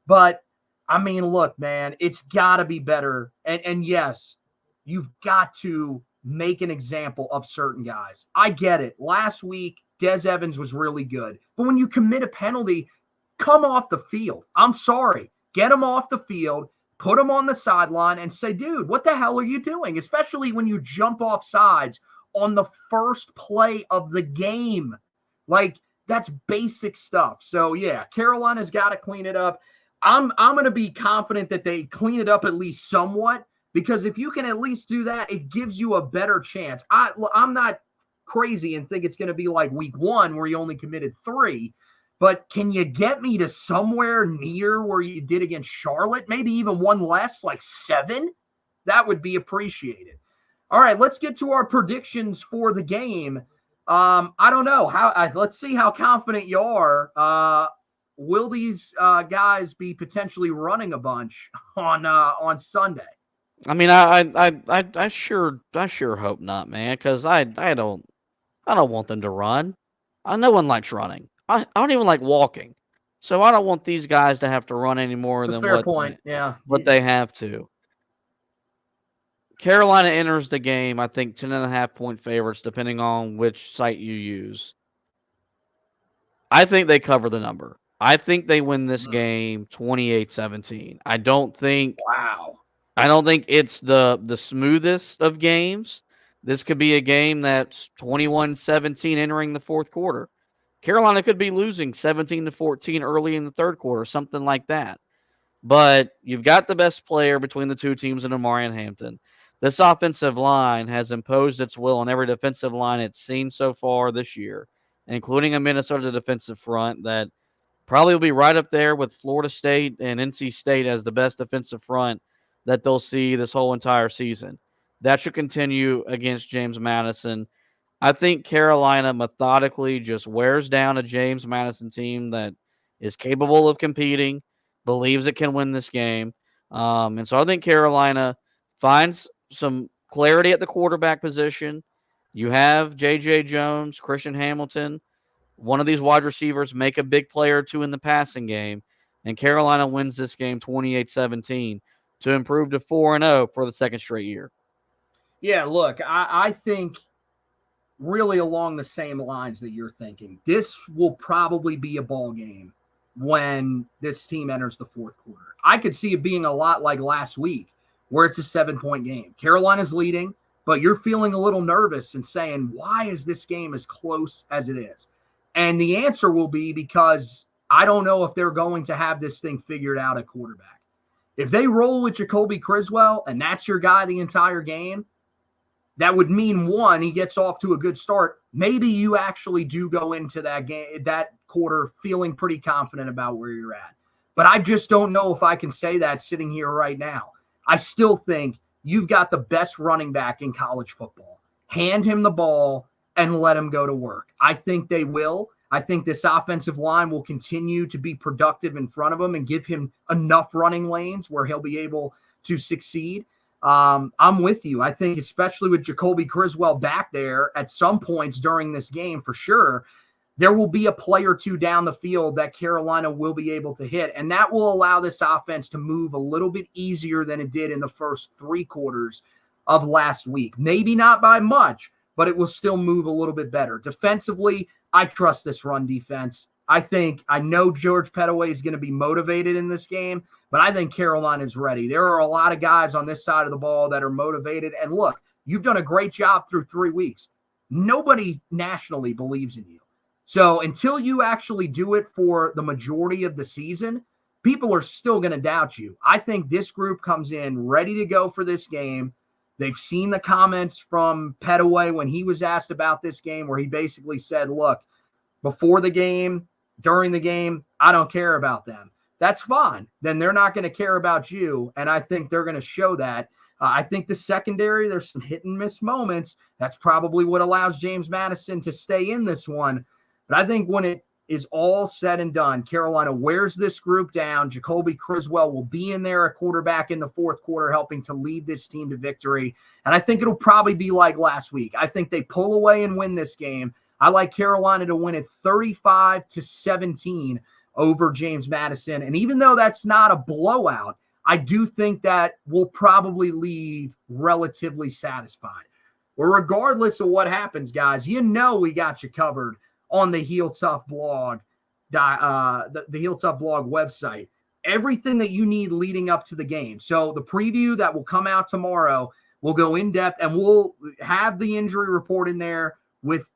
But, I mean, look, man, it's got to be better. And yes, you've got to make an example of certain guys. I get it. Last week, Des Evans was really good. But when you commit a penalty, come off the field. I'm sorry. Get him off the field. Put him on the sideline and say, dude, what the hell are you doing? Especially when you jump off sides on the first play of the game. Like, that's basic stuff. So, yeah, Carolina's got to clean it up. I'm going to be confident that they clean it up at least somewhat, because if you can at least do that, it gives you a better chance. I'm not crazy and think it's going to be like week 1 where you only committed 3. But can you get me to somewhere near where you did against Charlotte? Maybe even one less, like 7? That would be appreciated. All right, let's get to our predictions for the game. I don't know. Let's see how confident you are. Will these guys be potentially running a bunch on Sunday? I mean, I sure hope not, man, because I don't want them to run. No one likes running. I don't even like walking. So I don't want these guys to have to run any more than what they have to. Carolina enters the game, I think, 10.5-point favorites, depending on which site you use. I think they cover the number. I think they win this game 28-17. I don't think Wow. it's the smoothest of games. This could be a game that's 21-17 entering the fourth quarter. Carolina could be losing 17-14 early in the third quarter, something like that. But you've got the best player between the two teams in Amari and Hampton. This offensive line has imposed its will on every defensive line it's seen so far this year, including a Minnesota defensive front that probably will be right up there with Florida State and NC State as the best defensive front that they'll see this whole entire season. That should continue against James Madison. I think Carolina methodically just wears down a James Madison team that is capable of competing, believes it can win this game. And so I think Carolina finds some clarity at the quarterback position. You have J.J. Jones, Christian Hamilton, one of these wide receivers make a big play or two in the passing game, and Carolina wins this game 28-17 to improve to 4-0 for the second straight year. Yeah, look, I think really along the same lines that you're thinking. This will probably be a ball game when this team enters the fourth quarter. I could see it being a lot like last week where it's a 7-point game. Carolina's leading, but you're feeling a little nervous and saying, why is this game as close as it is? And the answer will be because I don't know if they're going to have this thing figured out at quarterback. If they roll with Jacoby Criswell and that's your guy the entire game, that would mean, one, he gets off to a good start. Maybe you actually do go into that game, that quarter, feeling pretty confident about where you're at. But I just don't know if I can say that sitting here right now. I still think you've got the best running back in college football. Hand him the ball and let him go to work. I think they will. I think this offensive line will continue to be productive in front of him and give him enough running lanes where he'll be able to succeed. I'm with you. I think especially with Jacoby Criswell back there at some points during this game, for sure, there will be a play or two down the field that Carolina will be able to hit. And that will allow this offense to move a little bit easier than it did in the first three quarters of last week. Maybe not by much, but it will still move a little bit better. Defensively, I trust this run defense. I know George Pettaway is going to be motivated in this game, but I think Carolina is ready. There are a lot of guys on this side of the ball that are motivated. And look, you've done a great job through 3 weeks. Nobody nationally believes in you. So until you actually do it for the majority of the season, people are still going to doubt you. I think this group comes in ready to go for this game. They've seen the comments from Pettaway when he was asked about this game, where he basically said, look, before the game, during the game, I don't care about them. That's fine. Then they're not going to care about you. And I think they're going to show that. I think the secondary, there's some hit and miss moments. That's probably what allows James Madison to stay in this one. But I think when it is all said and done, Carolina wears this group down. Jacoby Criswell will be in there, a quarterback in the fourth quarter, helping to lead this team to victory. And I think it'll probably be like last week. I think they pull away and win this game. I like Carolina to win it 35-17 over James Madison. And even though that's not a blowout, I do think that we'll probably leave relatively satisfied. Well, regardless of what happens, guys, you know we got you covered on the Heel Tough blog, the Heel Tough blog website. Everything that you need leading up to the game. So the preview that will come out tomorrow will go in depth, and we'll have the injury report in there with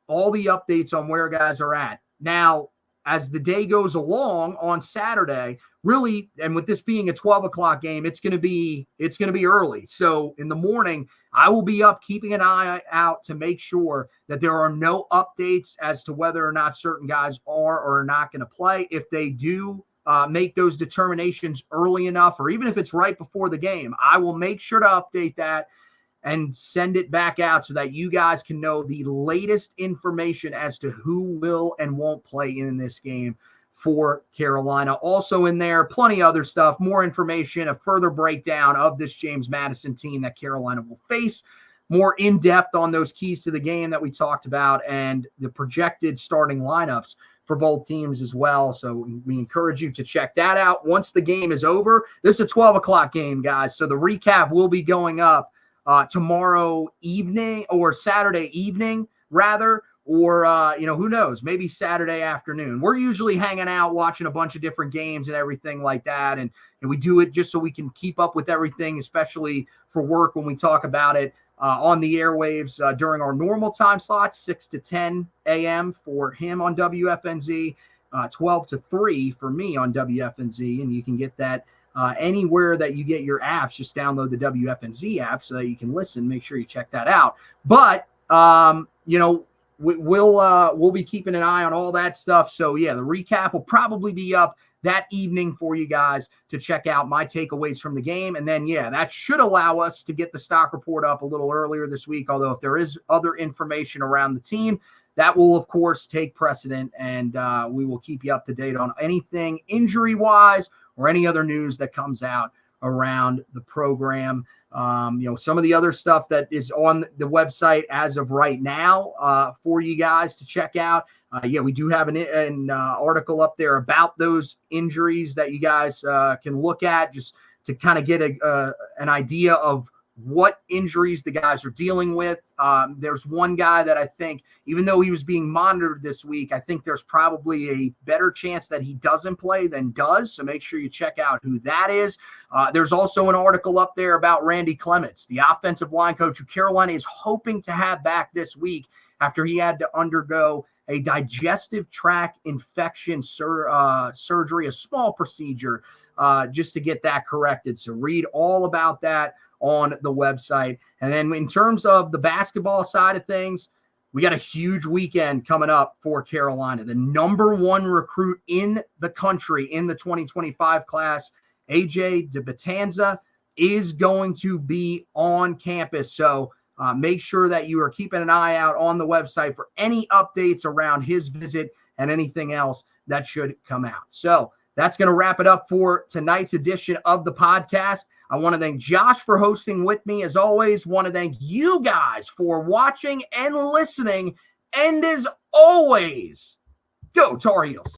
all the updates on where guys are at. Now, as the day goes along on Saturday, really, and with this being a 12 o'clock game, it's going to be early. So in the morning, I will be up keeping an eye out to make sure that there are no updates as to whether or not certain guys are or are not going to play. If they do make those determinations early enough, or even if it's right before the game, I will make sure to update that and send it back out so that you guys can know the latest information as to who will and won't play in this game for Carolina. Also in there, plenty of other stuff, more information, a further breakdown of this James Madison team that Carolina will face, more in-depth on those keys to the game that we talked about, and the projected starting lineups for both teams as well. So we encourage you to check that out once the game is over. This is a 12 o'clock game, guys, so the recap will be going up tomorrow evening, or Saturday evening, rather, or, who knows, maybe Saturday afternoon. We're usually hanging out, watching a bunch of different games and everything like that. And we do it just so we can keep up with everything, especially for work when we talk about it on the airwaves during our normal time slots, 6 to 10 a.m. for him on WFNZ, 12 to 3 for me on WFNZ. And you can get that anywhere that you get your apps. Just download the WFNZ app so that you can listen. Make sure you check that out. But, we'll be keeping an eye on all that stuff. So yeah, the recap will probably be up that evening for you guys to check out my takeaways from the game. And then, yeah, that should allow us to get the stock report up a little earlier this week. Although if there is other information around the team, that will, of course, take precedent. And we will keep you up to date on anything injury-wise or any other news that comes out around the program. Some of the other stuff that is on the website as of right now for you guys to check out. We do have an article up there about those injuries that you guys can look at just to kind of get an idea of what injuries the guys are dealing with. There's one guy that I think, even though he was being monitored this week, I think there's probably a better chance that he doesn't play than does. So make sure you check out who that is. There's also an article up there about Randy Clements, the offensive line coach who Carolina is hoping to have back this week after he had to undergo a digestive tract infection surgery, a small procedure, just to get that corrected. So read all about that on the website. And then in terms of the basketball side of things, we got a huge weekend coming up for Carolina. The number one recruit in the country in the 2025 class, AJ DeBatanza, is going to be on campus. So make sure that you are keeping an eye out on the website for any updates around his visit and anything else that should come out. So that's going to wrap it up for tonight's edition of the podcast. I want to thank Josh for hosting with me. As always, want to thank you guys for watching and listening. And as always, go Tar Heels.